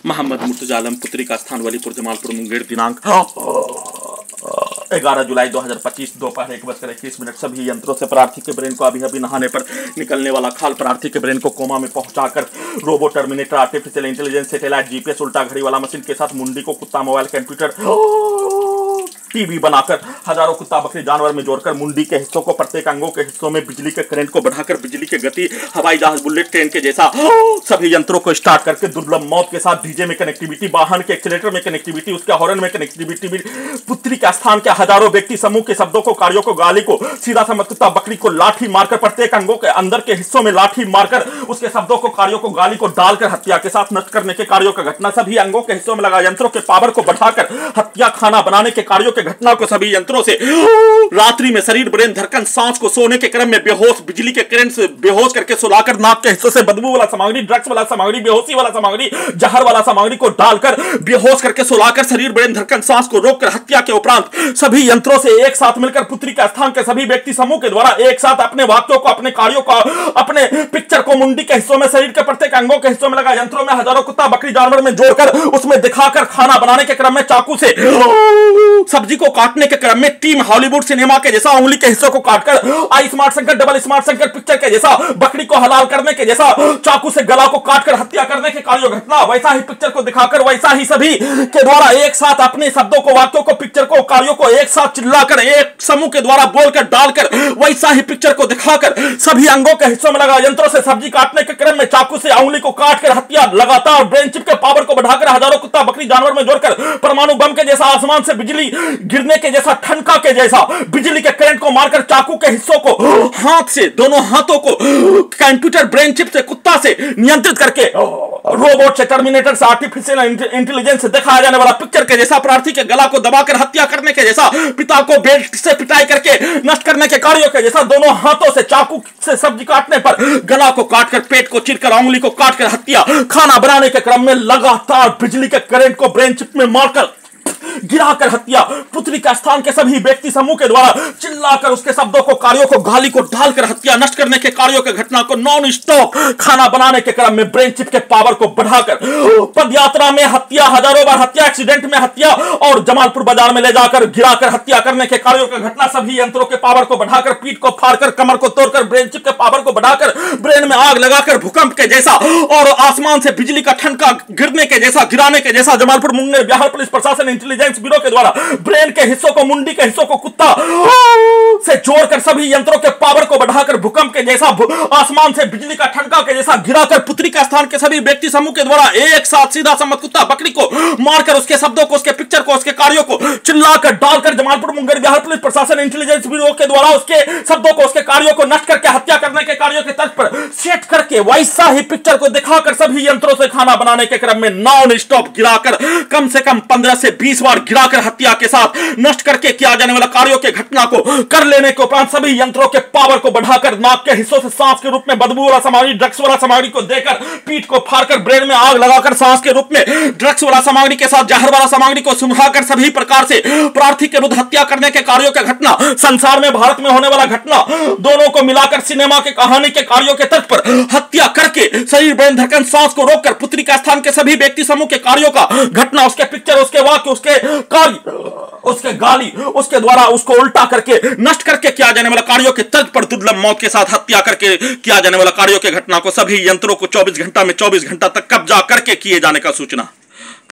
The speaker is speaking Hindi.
मोहम्मद मुर्तजा आलम, पुत्री का स्थान वलीपुर जमालपुर मुंगेर, दिनांक 11 जुलाई 2025 दोपहर 1:21। सभी यंत्रों से प्रार्थी के ब्रेन को अभी नहाने पर निकलने वाला खाल प्रार्थी के ब्रेन को कोमा में पहुंचाकर robo terminator, artificial intelligence, satellite, GPS, उल्टा घड़ी वाला मशीन के साथ मुंडी को कुत्ता, मोबाइल, कंप्यूटर, टीवी बनाकर हजारों कुत्ता बकरी जानवर में जोड़कर मुंडी के हिस्सों को, प्रत्येक अंगों के हिस्सों में बिजली के करंट को बढ़ाकर बिजली की गति, हवाई जहाज, बुलेट ट्रेन के जैसा सभी यंत्रों को स्टार्ट करके दुर्लभ मौत के साथ डीजे में कनेक्टिविटी, वाहन के एक्सीलेटर में कनेक्टिविटी, उसके हॉर्न में कनेक्टिविटी, पुत्री का स्थान के हजारों व्यक्ति समूह के शब्दों को, कार्यों को, गाली को, सीधा समझ कुत्ता बकरी को लाठी मारकर, प्रत्येक अंगों के अंदर के हिस्सों में लाठी मारकर उसके शब्दों को, कार्यों को, गाली को डालकर हत्या के साथ नष्ट करने के कार्यों का घटना, सभी अंगों के हिस्सों में लगा यंत्रों के पावर को बढ़ाकर हत्या, खाना बनाने के कार्यों के घटना को सभी यंत्रों से रात्रि में शरीर, ब्रेन, धड़कन, सांस को सोने के क्रम में बेहोश, बिजली के करंट से बेहोश करके सुलाकर नाक के हिस्सों से बदबू वाला सामग्री, ड्रग्स वाला सामग्री, बेहोशी वाला सामग्री, जहर वाला सामग्री को डालकर बेहोश करके सुलाकर शरीर, ब्रेन, धड़कन, सांस को रोककर हत्या के उपरांत सभी यंत्रों से एक साथ मिलकर पुत्री का स्थान के सभी व्यक्ति समूह के द्वारा एक साथ अपने वाक्यों को, अपने कार्यों को, अपने पिक्चर को मुंडी के हिस्सों में, शरीर के प्रत्येक अंगों के हिस्सों में लगा यंत्रों में हजारों कुत्ता बकरी जानवर में जोड़कर उसमें दिखाकर खाना बनाने के क्रम में चाकू से सब्जी को काटने के क्रम में टीम हॉलीवुड सिनेमा के जैसा उंगली के हिस्सों को काटकर आई स्मार्ट शंकर, डबल स्मार्ट शंकर पिक्चर के जैसा बकरी को हलाल करने के जैसा चाकू से गला को काटकर हत्या करने के कार्यों घटना, वैसा ही पिक्चर को दिखाकर वैसा ही सभी के द्वारा एक साथ अपने शब्दों को, वाक्यों को, पिक्चर को, कार्यों को एक साथ चिल्लाकर एक समूह के द्वारा बोलकर डालकर वैसा ही पिक्चर को दिखाकर सभी अंगों के हिस्सों में लगा यंत्रों से सब्जी काटने के क्रम में चाकू से उंगली को काटकर हत्या, लगातार ब्रेन चिप के पावर को बढ़ाकर हजारों कुत्ता बकरी जानवर में जोड़कर परमाणु बम के जैसा, आसमान से बिजली गिरने के जैसा, ठनका के जैसा बिजली के करंट को मारकर चाकू के हिस्सों को हाथ से, दोनों हाथों को कंप्यूटर ब्रेन चिप से, कुत्ता से नियंत्रित करके रोबोट से, टर्मिनेटर से, आर्टिफिशियल इंटेलिजेंस से दिखाया जाने वाला पिक्चर के जैसा प्रार्थी के गला को दबाकर हत्या करने के जैसा, पिता को बेल्ट से पिटाई करके नष्ट करने के कार्यों के जैसा, दोनों हाथों से चाकू से सब्जी काटने पर गला को काटकर, पेट को चीरकर, उंगली को काटकर हत्या, खाना बनाने के क्रम में लगातार बिजली के करंट को ब्रेन चिप में मारकर गिराकर हत्या, पुत्री का स्थान के सभी व्यक्ति समूह के द्वारा चिल्लाकर उसके शब्दों को, कार्यों को, गाली को डालकर हत्या, नष्ट करने के कार्यों के घटना को नॉन स्टॉप खाना बनाने के क्रम में ब्रेन चिप के पावर को बढ़ाकर पदयात्रा में हत्या, हजारों बार हत्या, एक्सीडेंट में हत्या और जमालपुर बाजार में ले जाकर गिराकर हत्या करने के कार्यों का घटना, सभी यंत्रों के पावर को बढ़ाकर, पीठ को फाड़कर, कमर को तोड़कर, ब्रेन चिप के पावर को बढ़ाकर ब्रेन में आग लगाकर भूकंप के जैसा और आसमान से बिजली का ठनका गिरने के जैसा, गिराने के जैसा, जमालपुर मुंगेर बिहार पुलिस प्रशासन इंटेलिजेंस ब्यूरो के द्वारा ब्रेन के हिस्सों को, मुंडी के हिस्सों को कुत्ता से जोड़कर सभी यंत्रों के पावर को बढ़ाकर भूकंप के जैसा, आसमान से बिजली का ठनका के जैसा गिराकर पुत्री का स्थान के सभी व्यक्ति समूह के द्वारा एक साथ सीधा सम्मत कुत्ता बकरी को मारकर उसके शब्दों को, उसके पिक्चर को, उसके कार्यों को चिल्लाकर डालकर जमालपुर मुंगेर बिहार पुलिस प्रशासन इंटेलिजेंस ब्यूरो के द्वारा उसके शब्दों को, उसके कार्यों को नष्ट करके हत्या करने के कार्यों के तर्ज पर सेट करके वैसा ही पिक्चर को दिखाकर सभी यंत्रों से खाना बनाने के क्रम में नॉन स्टॉप गिराकर कम से कम 15 से 20 बार गिराकर हत्या के साथ नष्ट करके किया जाने वाला कार्यों के घटना को कर लेने के उपरांत सभी यंत्रों के पावर को बढ़ाकर नाक के हिस्सों से सांस के रूप में बदबू वाला सामग्री, ड्रग्स वाला सामग्री को देकर पीठ को फाड़कर ब्रेन में आग लगाकर सांस के रूप में ड्रग्स वाला सामग्री के साथ जहर वाला सामग्री को सुंघाकर सभी प्रकार से प्रार्थी के विरुद्ध हत्या करने के कार्यों का घटना, संसार में, भारत में होने वाला घटना, दोनों को मिलाकर सिनेमा के कहानी के कार्यों के तर्ज पर हत्या करके शरीर, ब्रेन, धड़कन, सांस को रोककर पुत्री का स्थान के सभी व्यक्ति समूह के कार्यों का घटना, उसके पिक्चर, उसके वाक्य, उसके कार्य, उसके गाली, उसके द्वारा उसको उल्टा करके नष्ट करके किया जाने वाला कार्यों के तर्ज पर दुर्लभ मौत के साथ हत्या करके किया जाने वाला कार्यों के घटना को सभी यंत्रों को 24 घंटा में 24 घंटा तक कब्जा करके किए जाने का सूचना।